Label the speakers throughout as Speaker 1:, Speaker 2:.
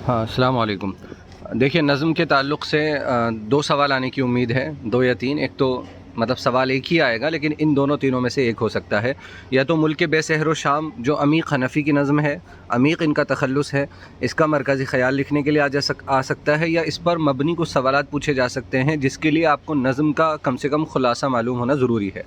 Speaker 1: हाँ, अस्सलाम वालेकुम। देखिए, नज़्म के ताल्लुक़ से दो सवाल आने की उम्मीद है, दो या तीन। एक तो मतलब सवाल एक ही आएगा, लेकिन इन दोनों तीनों में से एक हो सकता है। या तो मुल्क बेसहरो शाम जो अमीक़ हनफ़ी की नज़्म है, अमीक़ इनका तख़ल्लुस है, इसका मरकज़ी ख़याल लिखने के लिए आ सकता है, या इस पर मबनी कुछ सवालात पूछे जा सकते हैं जिसके लिए आपको नज़्म का कम से कम ख़ुलासा मालूम होना ज़रूरी है।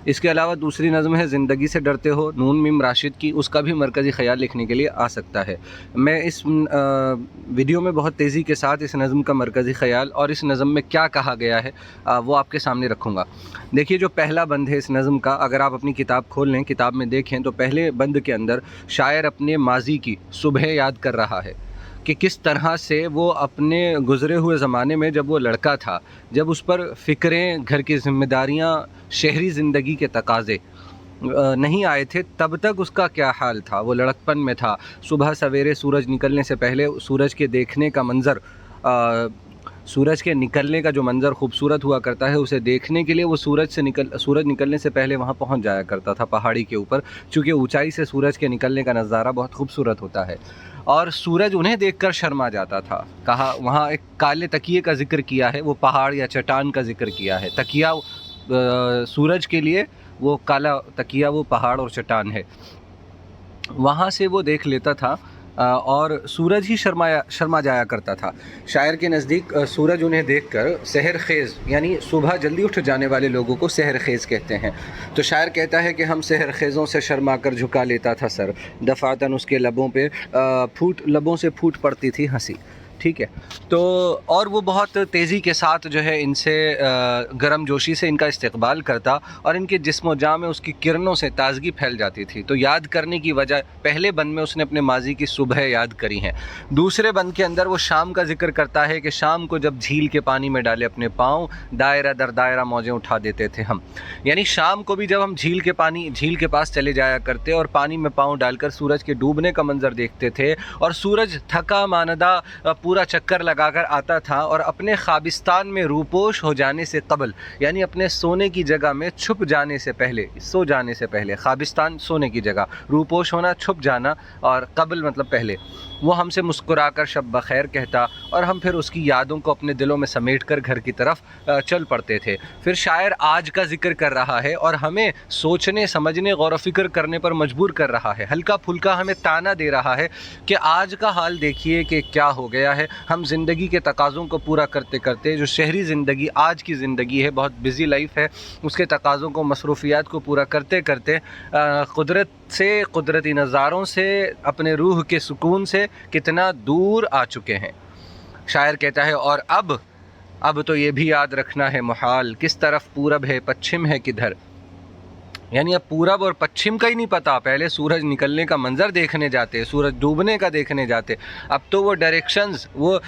Speaker 1: इसके अलावा दूसरी नज़्म है ज़िंदगी से डरते हो, नून मीम राशिद की, उसका भी मरकज़ी ख़याल लिखने के लिए आ सकता है। मैं इस वीडियो में बहुत तेज़ी के साथ इस नज़्म का मरकज़ी ख़याल और इस नज़्म में क्या कहा गया है वो आपके सामने रखूँगा। देखिए, जो पहला बंद है इस नज़्म का, अगर आप अपनी किताब खोल लें, किताब में देखें तो पहले बंद के अंदर शायर अपने माज़ी की सुबह याद कर रहा है कि किस तरह से वो अपने गुज़रे हुए ज़माने में जब वो लड़का था, जब उस पर फ़िक्रें, घर की ज़िम्मेदारियाँ, शहरी ज़िंदगी के तकाज़े नहीं आए थे, तब तक उसका क्या हाल था। वो लड़कपन में था, सुबह सवेरे सूरज निकलने से पहले सूरज के देखने का मंज़र, सूरज के निकलने का जो मंज़र खूबसूरत हुआ करता है, उसे देखने के लिए वो सूरज निकलने से पहले वहाँ पहुँच जाया करता था पहाड़ी के ऊपर, चूँकि ऊंचाई से सूरज के निकलने का नज़ारा बहुत खूबसूरत होता है। और सूरज उन्हें देखकर शर्मा जाता था। कहा, वहाँ एक काले तकिए का ज़िक्र किया है, वो पहाड़ या चट्टान का ज़िक्र किया है। तकिया सूरज के लिए, वो काला तकिया वो पहाड़ और चट्टान है। वहाँ से वो देख लेता था और सूरज ही शर्मा जाया करता था। शायर के नज़दीक सूरज उन्हें देखकर सहर खेज़, यानी सुबह जल्दी उठ जाने वाले लोगों को सहर खेज़ कहते हैं। तो शायर कहता है कि हम सहर खेज़ों से शर्मा कर झुका लेता था सर, दफ़ातन उसके लबों से फूट पड़ती थी हंसी। ठीक है, तो और वो बहुत तेज़ी के साथ जो है इनसे गर्म जोशी से इनका इस्तकबाल करता और इनके जिस्म व जान में उसकी किरणों से ताज़गी फैल जाती थी। तो याद करने की वजह, पहले बंद में उसने अपने माजी की सुबह याद करी हैं। दूसरे बंद के अंदर वो शाम का जिक्र करता है कि शाम को जब झील के पानी में डाले अपने पाँव, दायरा दर दायरा मौजें उठा देते थे हम। यानी शाम को भी जब हम झील के पास चले जाया करते और पानी में पाँव डालकर सूरज के डूबने का मंजर देखते थे, और सूरज थका मानदा पूरा चक्कर लगाकर आता था और अपने ख्वाबिस्तान में रूपोश हो जाने से कबल, यानी अपने सोने की जगह में छुप जाने से पहले, सो जाने से पहले, ख्वाबिस्तान सोने की जगह, रूपोश होना छुप जाना, और कबल मतलब पहले, वो हमसे मुस्कुराकर शब बखैर कहता और हम फिर उसकी यादों को अपने दिलों में समेट कर घर की तरफ चल पड़ते थे। फिर शायर आज का जिक्र कर रहा है और हमें सोचने, समझने, गौर व फिक्र करने पर मजबूर कर रहा है। हल्का फुल्का हमें ताना दे रहा है कि आज का हाल देखिए कि क्या हो गया है। हम ज़िंदगी के तकाज़ों को पूरा करते करते, जो शहरी ज़िंदगी, आज की ज़िंदगी है, बहुत बिज़ी लाइफ है, उसके तकाज़ों को, मसरूफ़ियात को पूरा करते करते कुदरत से, कुदरती नज़ारों से, अपने रूह के सुकून से कितना दूर आ चुके हैं। शायर कहता है, और अब तो ये भी याद रखना है मुहाल, किस तरफ पूरब है पश्चिम है किधर। यानी अब पूरब और पश्चिम का ही नहीं पता। पहले सूरज निकलने का मंजर देखने जाते, सूरज डूबने का देखने जाते, अब तो वो डायरेक्शंस, वो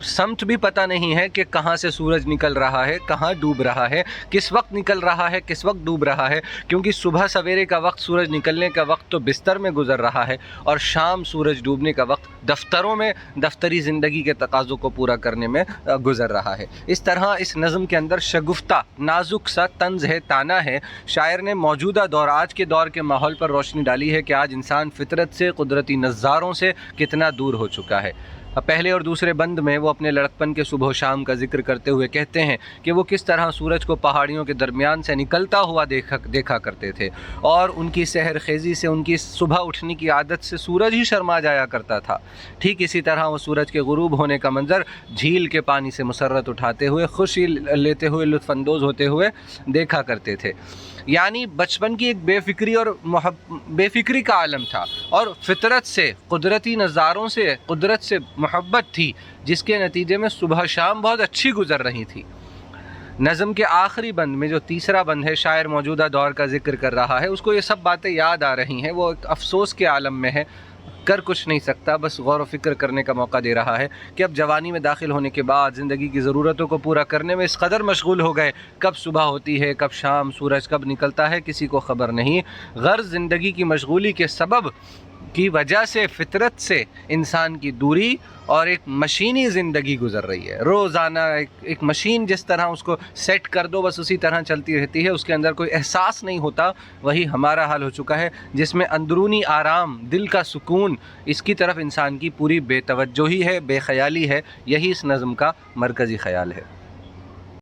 Speaker 1: समत भी पता नहीं है कि कहाँ से सूरज निकल रहा है, कहाँ डूब रहा है, किस वक्त निकल रहा है, किस वक्त डूब रहा है। क्योंकि सुबह सवेरे का वक्त, सूरज निकलने का वक्त तो बिस्तर में गुजर रहा है, और शाम सूरज डूबने का वक्त दफ्तरों में, दफ्तरी ज़िंदगी के तकाज़ों को पूरा करने में गुजर रहा है। इस तरह इस नज़म के अंदर शगुफ्ता, नाजुक सा तंज़ है, ताना है। शायर ने मौजूदा दौर, आज के दौर के माहौल पर रोशनी डाली है कि आज इंसान फितरत से, कुदरती नज़ारों से कितना दूर हो चुका है। पहले और दूसरे बंद में वो अपने लड़कपन के सुबह शाम का जिक्र करते हुए कहते हैं कि वो किस तरह सूरज को पहाड़ियों के दरमियान से निकलता हुआ देखा करते थे, और उनकी सहर खेज़ी से, उनकी सुबह उठने की आदत से सूरज ही शर्मा जाया करता था। ठीक इसी तरह वो सूरज के गुरूब होने का मंजर झील के पानी से मुसर्रत उठाते हुए, खुशी लेते हुए, लुत्फ़अंदोज़ होते हुए देखा करते थे। यानी बचपन की एक बेफिक्री का आलम था, और फितरत से, कुदरती नज़ारों से, कुदरत से मोहब्बत थी, जिसके नतीजे में सुबह शाम बहुत अच्छी गुजर रही थी। नज़म के आखिरी बंद में, जो तीसरा बंद है, शायर मौजूदा दौर का जिक्र कर रहा है। उसको ये सब बातें याद आ रही हैं, वो एक अफसोस के आलम में है, कर कुछ नहीं सकता, बस गौर व फिक्र करने का मौका दे रहा है कि अब जवानी में दाखिल होने के बाद ज़िंदगी की ज़रूरतों को पूरा करने में इस कदर मशगूल हो गए, कब सुबह होती है, कब शाम, सूरज कब निकलता है, किसी को ख़बर नहीं। गर्ज़ ज़िंदगी की मशगूली के सबब کی وجہ سے فطرت سے انسان کی دوری اور ایک مشینی زندگی گزر رہی ہے. روزانہ ایک مشین جس طرح اس کو سیٹ کر دو بس اسی طرح چلتی رہتی ہے, اس کے اندر کوئی احساس نہیں ہوتا. وہی ہمارا حال ہو چکا ہے, جس میں اندرونی آرام, دل کا سکون, اس کی طرف انسان کی پوری بے توجہی ہے, بے خیالی ہے. یہی اس نظم کا مرکزی خیال ہے.